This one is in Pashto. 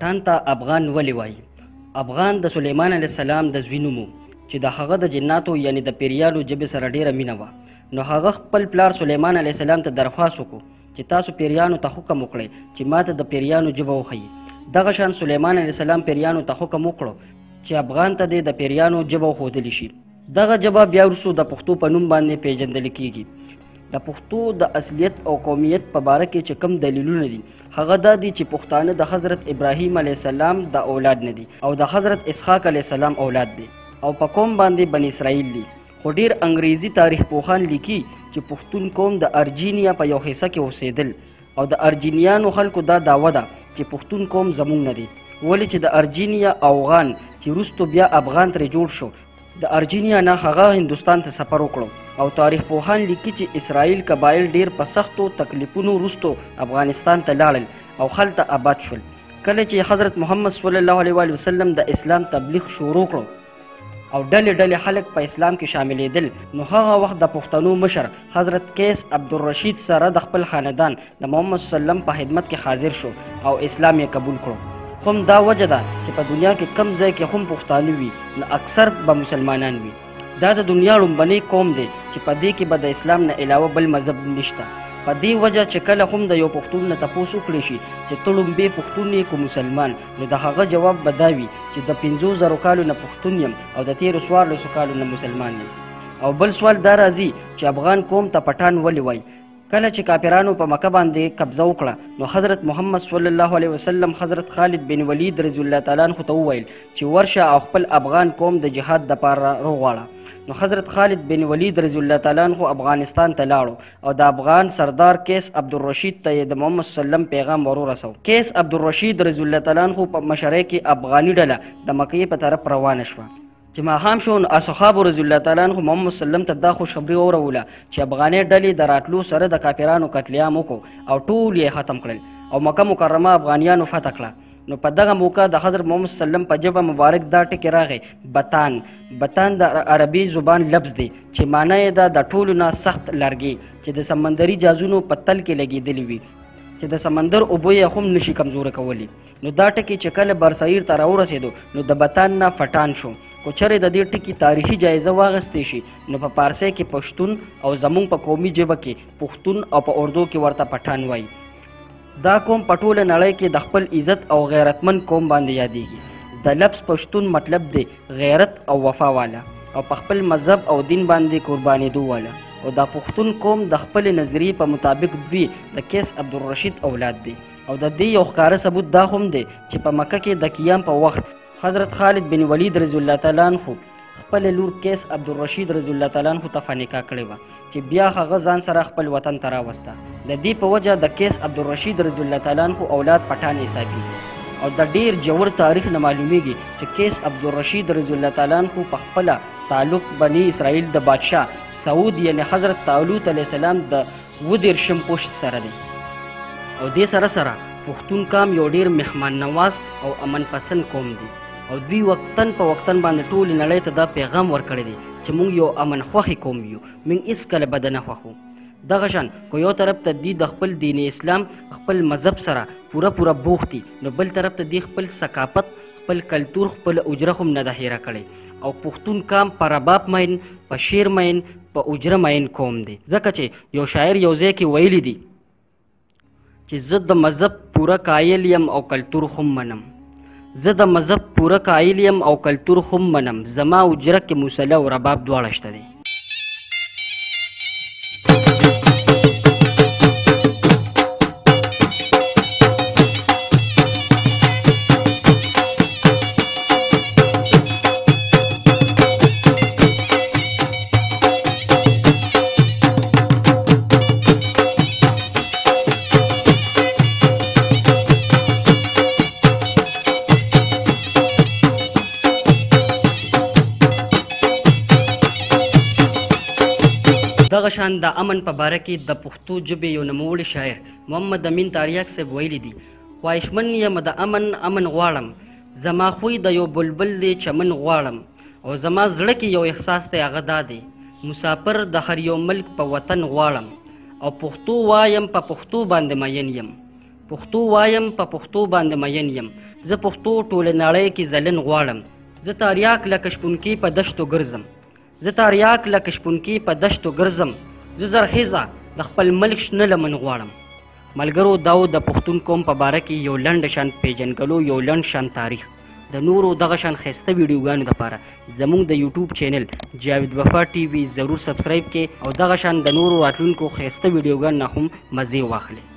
پټان ته افغان ولې وایي؟ افغان د سلیمان علیه السلام د زوی نوم و چې د هغه د جناتو یعنی د پیریانو ژبې سره ډیره مینه وه. نو هغه خپل پلار سلیمان علیه السلام ته درخواست وکړو چې تاسو پیریانو ته حکم وکړئ چې ماته د پیریانو ژبه وښیي. دغه شان سلیمان علیه السلام پیریانو ته حکم وکړو چې افغان ته دې د پیریانو ژبه وښودلی شي. دغه ژبه بیا وروستو د پښتو په نوم باندې پیژندل کیږي. د پښتو د اصلیت او قومیت په باره کې چې کوم دلیلونه دي هغه دا دي چې پښتانه د حضرت ابراهیم علیه السلام د اولاد نه دي او د حضرت اسحاق علیه السلام اولاد دي او په قوم باندې بني اسرائیل دي. خو ډیر انګریزي تاریخ پوهان لیکي چې پښتون قوم د ارجینیا په یو حصه کې اوسېدل او د ارجینیانو خلکو دا دعوه ده چې پښتون قوم زمونږ نه دي، ولې چې د ارجینیا اوغان چې وروستو بیا افغان ترې جوړ شو د ارجینیا نه هغه هندوستان ته سفر وکړو او تاریخ پوهان لیکي چې اسرائیل قبایل ډیر په سختو تکلیفونو وروستو افغانستان ته لاړل او هلته آباد شول. کله چې حضرت محمد صلی الله علیه وسلم د اسلام تبلیغ شروع کړو او ډلې ډلې خلک په اسلام کې شاملېدل نو هغه وخت د پښتنو مشر حضرت قیس عبدالرشید سره د خپل خاندان د محمد صلی الله علیه وسلم په خدمت کې حاضر شو او اسلام یې قبول کړو. هم دا وجه ده چې په دنیا کې کم ځای کې هم پښتانه وي نو اکثر به مسلمانان وي. دا د دنیا لومبنی قوم دی چې په دې کې به د اسلام نه علاوه بل مذهب نشته. په دې وجه چې کله هم د یو پښتون نه تپوس وکړي شي چې ته لومبې پښتون یې که مسلمان، نو د هغه جواب به دا وي چې د 50,000 کالو نه پښتون یم او د 13,000 کالو نه مسلمان یم. او بل سوال دا راځي چې افغان قوم ته پټان ولې وایي؟ کله چې کافرانو په مکه باندې قبضه وکړه نو حضرت محمد صلی الله علیه وسلم حضرت خالد بن ولید رضی الله تعالی عنہ ته وویل چې ورشه او خپل افغان قوم د جهاد دپاره راوغواړه. نو حضرت خالد بن ولید رضی الله تعالی عنہ افغانستان ته لاړو او د افغان سردار قیس عبدالرشید ته یې د محمد صلی الله علیه وسلم پیغام ورورسو. قیس عبدالرشید رضی الله تعالی عنہ په مشرۍ کې افغاني ډله د مکې په طرف روانه شوه. چې ماښام شو نو اصحابو رضی الله تعالی عنہ محمد صلی الله علیه وسلم ته دا خوشخبري وروله چې افغاني ډلې د راتلو سره د کافرانو قتل عام وکړو او ټول یې ختم کړل او مکه مکرمه افغانیانو فتح کړه. نو په دغه موقع د حضرت محمد صلی الله علیه وسلم په ژبه مبارک دا ټکي راغی بتان د عربي زبان لفظ دی چې معنی یې ده د ټولو نه سخت لرګي چې د سمندري جازونو په تل کې لګېدلي وي چې د سمندر اوبه یې هم نشي کمزوره کولی. نو دا ټکي چې کله برصغیر ته راورسېدو نو د بتان نه فټان شو. کو چرې د دې ټکي تاریخي جایزه واغستې شي نو په پارسی کې پښتون او زمونږ په قومي ژبه کې پښتون او په اردو کې ورته پټان وایي. دا قوم په ټوله نړۍ کې د خپل عزت او غیرتمند قوم باندې یادېږي. د لفظ پښتون مطلب دی غیرت او وفا والا او په خپل مذهب او دین باندې قربانېدو والا. او دا پښتون قوم د خپل نظریې په مطابق دوی د قیس عبدالرشید اولاد دی. او د دې یو ښکاره ثبوت دا هم دی چې په مکه کې د قیام په وخت حضرت خالد بن ولید رضی الله تعالی عنہ خپل لور قیس عبدالرشید رضی الله تعالی عنہ ته فنکاح کړې وه چې بیا هغه ځان سره خپل وطن ته راوسته. د دې په وجه د قیس عبدالرشید رضی الله تعالی عنہ اولاد پټان حسابېږي او د ډیر جوړ تاریخ نه معلومیږي چې قیس عبدالرشید رضی الله تعالی عنہ په خپله تعلق بني اسرائیل د بادشاه سعود یعنی حضرت طالوت علیه السلام د 27 پشت سره دی. او دې سره سره پښتون قوم یو ډیر مهمان نواز او امن پسند قوم دی او دوی وقتاً په وقتاً باندې ټولې نړۍ ته دا پیغام ورکړی دی چې موږ یو امن خوښې قوم یو، موږ هېڅکله بده نه خوښو. دغه شان که یو طرف ته دوی د خپل دین اسلام خپل مذهب سره پوره بوخت دي نو بل طرف ته دوی خپل ثقافت خپل کلتور خپل اجره هم نه ده هیره کړی. او پښتون قوم په رباب مین په شعر مین په اجره مین قوم دی ځکه چې یو شاعر یو ځای کې ویلی دی چې زه د مذهب پوره قایل یم او کلتور هم منم. زه د مذهب پوره قایل یم او کلتور هم منم، زما اجره کې موسله او رباب دواړه شته دی. دغه شان د امن په باره کې د پښتو ژبې یو نوموړی شاعر محمد امین تاریاک صاحب ویلی دي خواهشمن یم د امن غواړم، زما خوی د یو بلبل دی چمن غواړم. او زما زړه کې یو احساس دی هغه دا دی مسافر د هر یو ملک په وطن غواړم. او پښتو وایم په پښتو باندې مین یم، پښتو وایم په پښتو باندې مین یم زه پښتو ټوله نړۍ کې ځلن غواړم زه تاریاک لکه شپونکي په دشتو ګرځم زه تاریاک لکه شپونکي په دشتو ګرځم زه زرخیزه د خپل ملک شنه لمن غواړم ملګرو دا د پښتون قوم په باره کې یو لنډ شان پیژنګلو یو لنډ شان تاریخ د نورو دغه شان ښایسته ویډیوګانو دپاره زموږ د یوټیوب چینل جاوید وفا ټي وي ضرور سبسکرایب کړئ او دغه شان د نورو راتلونکو ښایسته ویډیوګانو نه هم مزې واخلئ